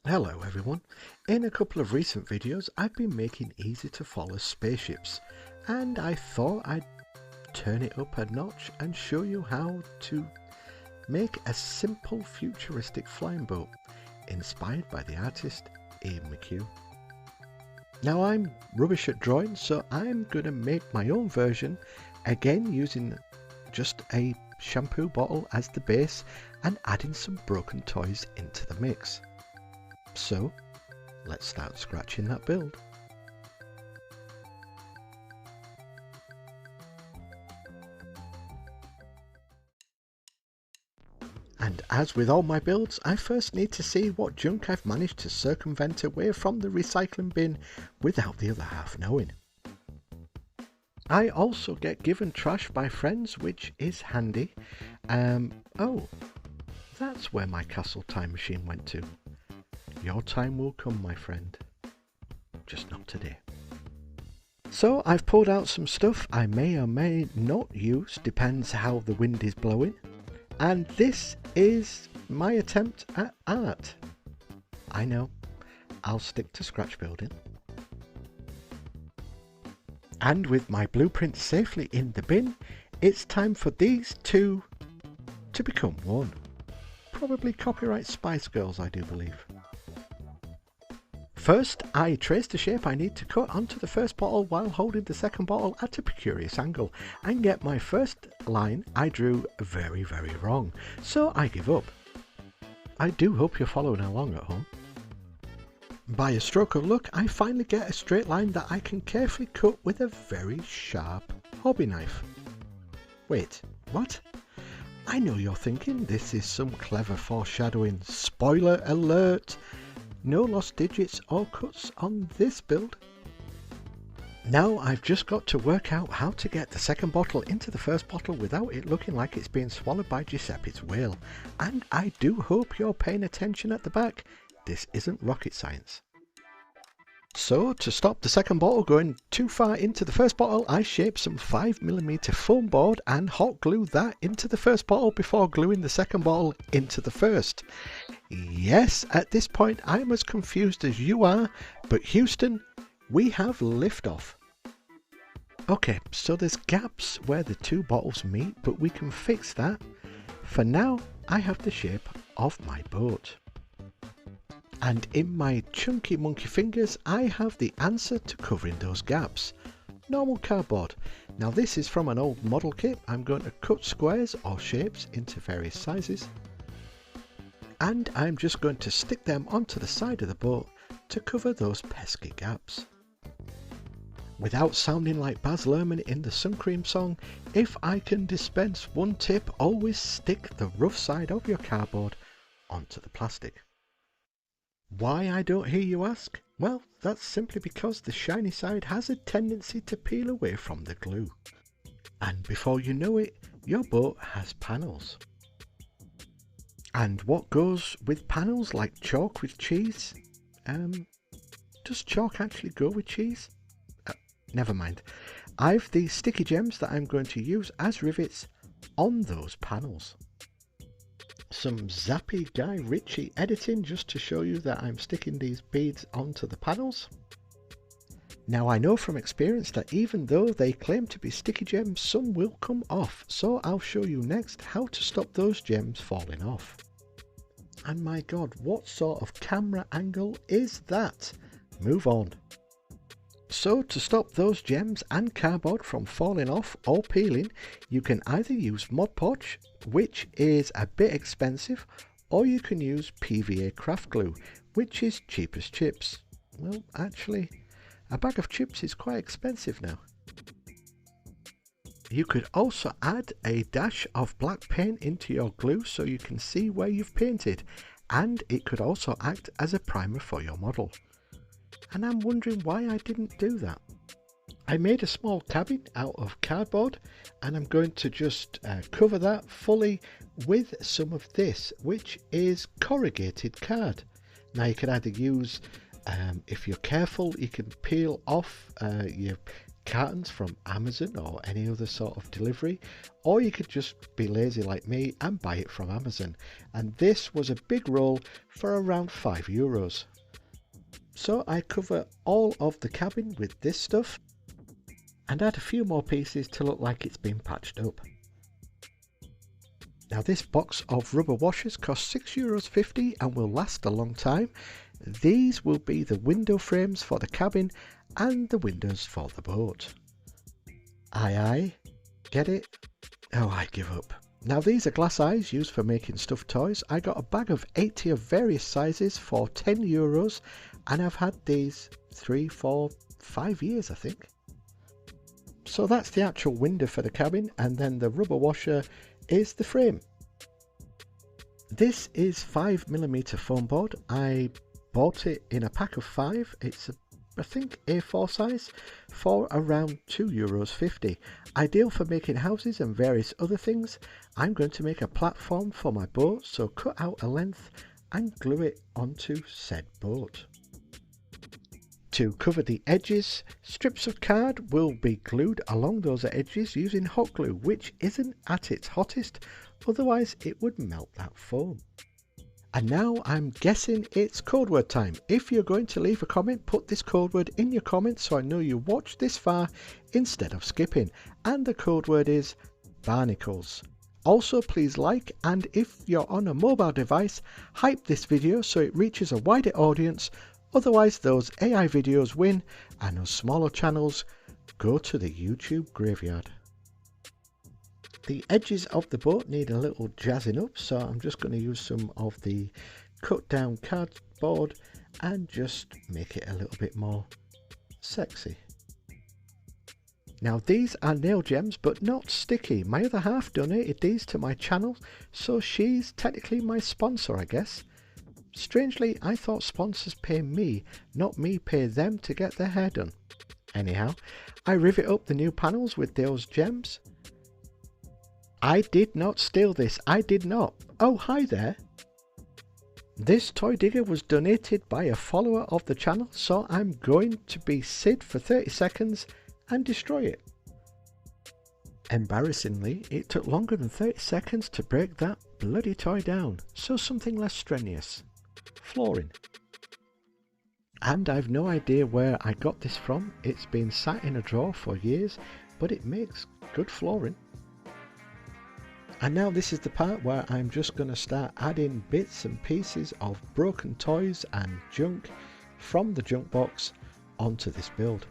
Hello everyone. In a couple of recent videos I've been making easy to follow spaceships, and I thought I'd turn it up a notch and show you how to make a simple futuristic flying boat inspired by the artist Ian Mcque. Now I'm rubbish at drawing, so I'm going to make my own version, again using just a shampoo bottle as the base and adding some broken toys into the mix. So let's start scratching that build. And as with all my builds, I first need to see what junk I've managed to circumvent away from the recycling bin without the other half knowing. I also get given trash by friends, which is handy. Oh, that's where my castle time machine went to. Your time will come, my friend. Just not today. So I've pulled out some stuff I may or may not use, depends how the wind is blowing. And this is my attempt at art. I know, I'll stick to scratch building. And with my blueprint safely in the bin, it's time for these two to become one. Probably copyright Spice Girls, I do believe. First, I traced the shape I need to cut onto the first bottle while holding the second bottle at a precarious angle, and yet my first line I drew very wrong, so I give up. I do hope you're following along at home. By a stroke of luck, I finally get a straight line that I can carefully cut with a very sharp hobby knife. Wait, what? I know you're thinking this is some clever foreshadowing. Spoiler alert! No lost digits or cuts on this build. Now I've just got to work out how to get the second bottle into the first bottle without it looking like it's being swallowed by Giuseppe's whale. And I do hope you're paying attention at the back. This isn't rocket science. So to stop the second bottle going too far into the first bottle, I shaped some 5mm foam board and hot glue that into the first bottle before gluing the second bottle into the first. Yes, at this point I'm as confused as you are, but Houston, we have liftoff. Okay, so there's gaps where the two bottles meet, but we can fix that. For now, I have the shape of my boat. And in my chunky monkey fingers, I have the answer to covering those gaps. Normal cardboard. Now this is from an old model kit. I'm going to cut squares or shapes into various sizes. And I'm just going to stick them onto the side of the boat to cover those pesky gaps. Without sounding like Baz Luhrmann in the Sun Cream song, if I can dispense one tip, always stick the rough side of your cardboard onto the plastic. Why, I don't hear you ask? Well, that's simply because the shiny side has a tendency to peel away from the glue. And before you know it, your boat has panels. And what goes with panels like chalk with cheese? Does chalk actually go with cheese? Never mind. I've these sticky gems that I'm going to use as rivets on those panels. Some zappy Guy Ritchie editing just to show you that I'm sticking these beads onto the panels. Now I know from experience that even though they claim to be sticky gems, some will come off, so I'll show you next how to stop those gems falling off. And my god, what sort of camera angle is that? Move on. So to stop those gems and cardboard from falling off or peeling, you can either use Mod Podge, which is a bit expensive, or you can use PVA craft glue, which is cheap as chips. Well, actually, a bag of chips is quite expensive now. You could also add a dash of black paint into your glue so you can see where you've painted, and it could also act as a primer for your model. And I'm wondering why I didn't do that. I made a small cabin out of cardboard, and I'm going to just cover that fully with some of this, which is corrugated card. Now you can either use, if you're careful, you can peel off your cartons from Amazon or any other sort of delivery, or you could just be lazy like me and buy it from Amazon. And this was a big roll for around €5. So I cover all of the cabin with this stuff and add a few more pieces to look like it's been patched up. Now this box of rubber washers costs €6.50 and will last a long time. These will be the window frames for the cabin and the windows for the boat. Aye, get it? Oh, I give up. Now these are glass eyes used for making stuffed toys. I got a bag of 80 of various sizes for €10 and I've had these 3, 4, 5 years I think. So that's the actual window for the cabin, and then the rubber washer is the frame. This is 5mm foam board. I bought it in a pack of 5. It's I think A4 size for around €2.50. Ideal for making houses and various other things. I'm going to make a platform for my boat, so cut out a length and glue it onto said boat. To cover the edges, strips of card will be glued along those edges using hot glue, which isn't at its hottest, otherwise it would melt that foam. And now I'm guessing it's code word time. If you're going to leave a comment, put this code word in your comments so I know you watched this far instead of skipping. And the code word is barnacles. Also, please like, and if you're on a mobile device, hype this video so it reaches a wider audience. Otherwise those AI videos win and those smaller channels go to the YouTube graveyard. The edges of the boat need a little jazzing up, so I'm just going to use some of the cut down cardboard and just make it a little bit more sexy. Now these are nail gems but not sticky. My other half donated these to my channel, so she's technically my sponsor, I guess. Strangely, I thought sponsors pay me, not me pay them to get their hair done. Anyhow, I rivet up the new panels with those gems. I did not steal this, I did not. Oh, hi there. This toy digger was donated by a follower of the channel, so I'm going to be Sid for 30 seconds and destroy it. Embarrassingly, it took longer than 30 seconds to break that bloody toy down, so something less strenuous. Flooring. And I've no idea where I got this from. It's been sat in a drawer for years, but it makes good flooring. And now this is the part where I'm just going to start adding bits and pieces of broken toys and junk from the junk box onto this build.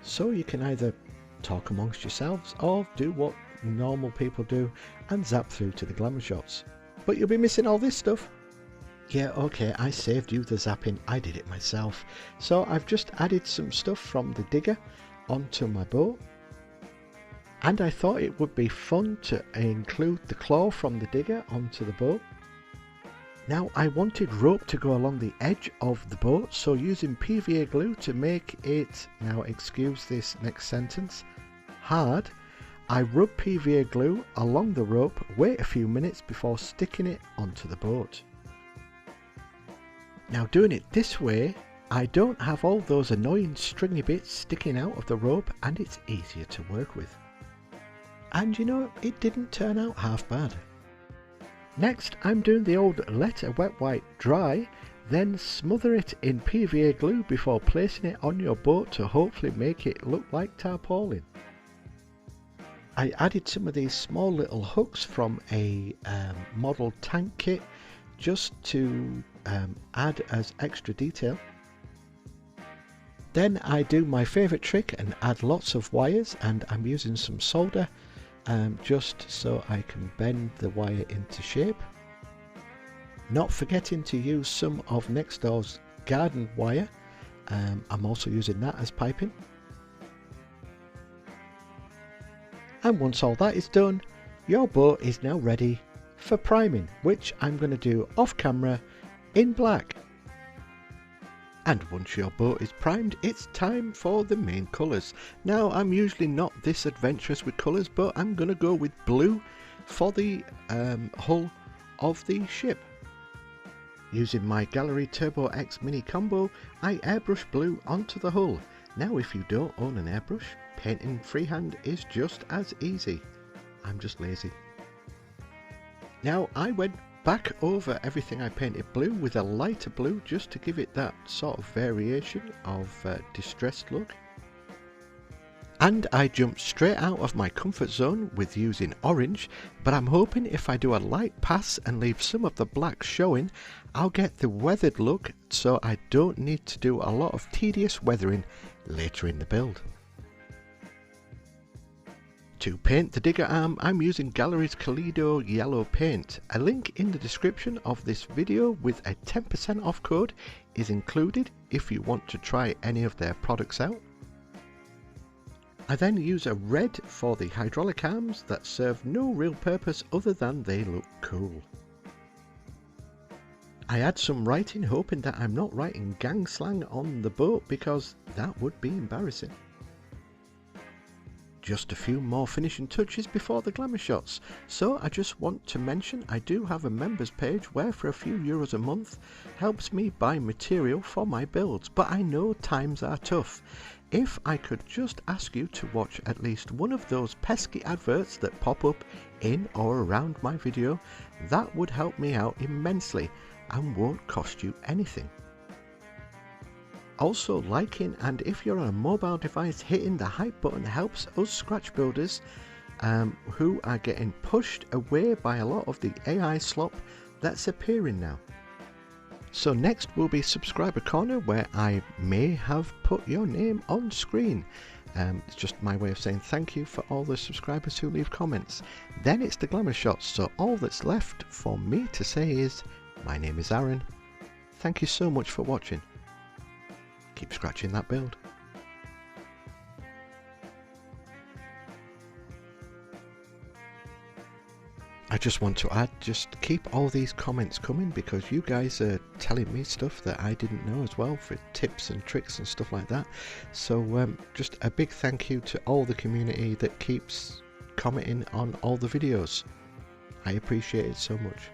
So you can either talk amongst yourselves or do what normal people do and zap through to the glamour shots. But you'll be missing all this stuff. Yeah, okay, I saved you the zapping, I did it myself. So I've just added some stuff from the digger onto my boat. And I thought it would be fun to include the claw from the digger onto the boat. Now I wanted rope to go along the edge of the boat, so using PVA glue to make it, now excuse this next sentence, hard, I rub PVA glue along the rope, wait a few minutes before sticking it onto the boat. Now doing it this way, I don't have all those annoying stringy bits sticking out of the rope and it's easier to work with. And you know, it didn't turn out half bad. Next, I'm doing the old let a wet wipe dry, then smother it in PVA glue before placing it on your boat to hopefully make it look like tarpaulin. I added some of these small little hooks from a model tank kit just to add as extra detail. Then I do my favourite trick and add lots of wires, and I'm using some solder just so I can bend the wire into shape. Not forgetting to use some of next door's garden wire. I'm also using that as piping. And once all that is done, your boat is now ready for priming, which I'm going to do off camera in black. And once your boat is primed, it's time for the main colours. Now I'm usually not this adventurous with colours, but I'm going to go with blue for the hull of the ship. Using my Gallery Turbo X Mini Combo, I airbrush blue onto the hull. Now if you don't own an airbrush, painting freehand is just as easy. I'm just lazy. Now I went back over everything I painted blue with a lighter blue just to give it that sort of variation of distressed look. And I jumped straight out of my comfort zone with using orange, but I'm hoping if I do a light pass and leave some of the black showing, I'll get the weathered look so I don't need to do a lot of tedious weathering later in the build. To paint the digger arm, I'm using Gallery's Kaleido yellow paint. A link in the description of this video with a 10% off code is included if you want to try any of their products out. I then use a red for the hydraulic arms that serve no real purpose other than they look cool. I add some writing hoping that I'm not writing gang slang on the boat because that would be embarrassing. Just a few more finishing touches before the glamour shots, so I just want to mention I do have a members page where for a few euros a month helps me buy material for my builds, but I know times are tough. If I could just ask you to watch at least one of those pesky adverts that pop up in or around my video, that would help me out immensely and won't cost you anything. Also, liking and if you're on a mobile device, hitting the hype button helps us scratch builders who are getting pushed away by a lot of the AI slop that's appearing now. So next will be Subscriber Corner, where I may have put your name on screen. It's just my way of saying thank you for all the subscribers who leave comments. Then it's the glamour shots, so all that's left for me to say is, my name is Aaron. Thank you so much for watching. Keep scratching that build. I just want to add, just keep all these comments coming because you guys are telling me stuff that I didn't know as well, for tips and tricks and stuff like that. So just a big thank you to all the community that keeps commenting on all the videos. I appreciate it so much.